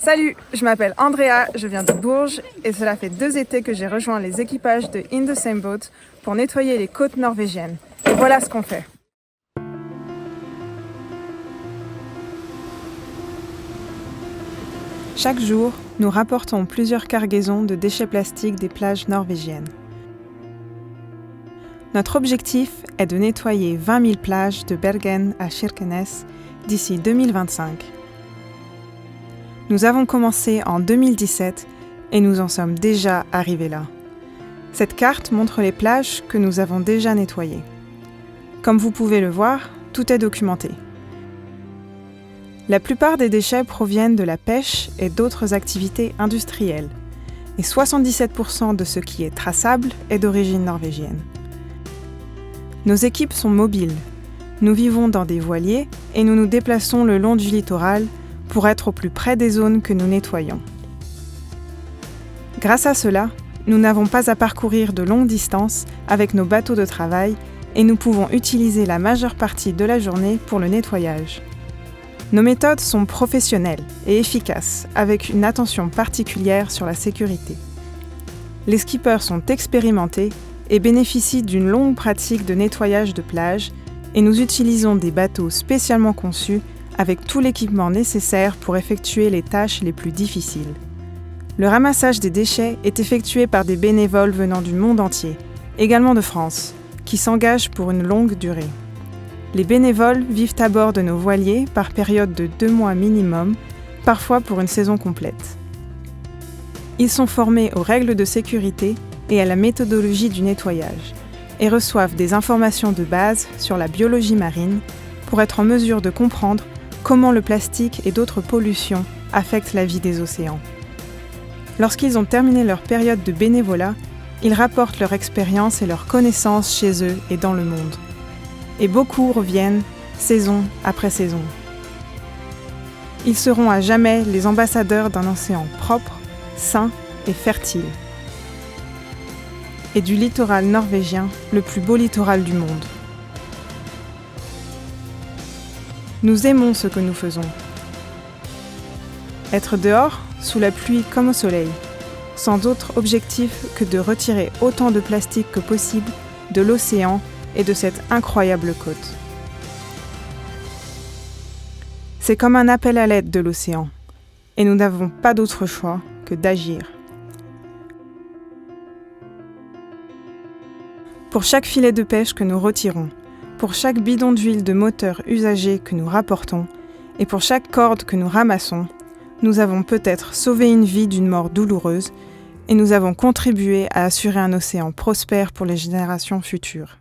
Salut, je m'appelle Andrea, je viens de Bourges et cela fait 2 étés que j'ai rejoint les équipages de In the Same Boat pour nettoyer les côtes norvégiennes. Et voilà ce qu'on fait. Chaque jour, nous rapportons plusieurs cargaisons de déchets plastiques des plages norvégiennes. Notre objectif est de nettoyer 20 000 plages de Bergen à Kirkenes d'ici 2025. Nous avons commencé en 2017 et nous en sommes déjà arrivés là. Cette carte montre les plages que nous avons déjà nettoyées. Comme vous pouvez le voir, tout est documenté. La plupart des déchets proviennent de la pêche et d'autres activités industrielles, et 77% de ce qui est traçable est d'origine norvégienne. Nos équipes sont mobiles. Nous vivons dans des voiliers et nous nous déplaçons le long du littoral pour être au plus près des zones que nous nettoyons. Grâce à cela, nous n'avons pas à parcourir de longues distances avec nos bateaux de travail et nous pouvons utiliser la majeure partie de la journée pour le nettoyage. Nos méthodes sont professionnelles et efficaces, avec une attention particulière sur la sécurité. Les skippers sont expérimentés et bénéficient d'une longue pratique de nettoyage de plage et nous utilisons des bateaux spécialement conçus avec tout l'équipement nécessaire pour effectuer les tâches les plus difficiles. Le ramassage des déchets est effectué par des bénévoles venant du monde entier, également de France, qui s'engagent pour une longue durée. Les bénévoles vivent à bord de nos voiliers par période de 2 mois minimum, parfois pour une saison complète. Ils sont formés aux règles de sécurité et à la méthodologie du nettoyage, et reçoivent des informations de base sur la biologie marine pour être en mesure de comprendre comment le plastique et d'autres pollutions affectent la vie des océans. Lorsqu'ils ont terminé leur période de bénévolat, ils rapportent leur expérience et leurs connaissances chez eux et dans le monde. Et beaucoup reviennent, saison après saison. Ils seront à jamais les ambassadeurs d'un océan propre, sain et fertile. Et du littoral norvégien, le plus beau littoral du monde. Nous aimons ce que nous faisons. Être dehors, sous la pluie comme au soleil, sans autre objectif que de retirer autant de plastique que possible de l'océan et de cette incroyable côte. C'est comme un appel à l'aide de l'océan, et nous n'avons pas d'autre choix que d'agir. Pour chaque filet de pêche que nous retirons, pour chaque bidon d'huile de moteur usagé que nous rapportons, et pour chaque corde que nous ramassons, nous avons peut-être sauvé une vie d'une mort douloureuse, et nous avons contribué à assurer un océan prospère pour les générations futures.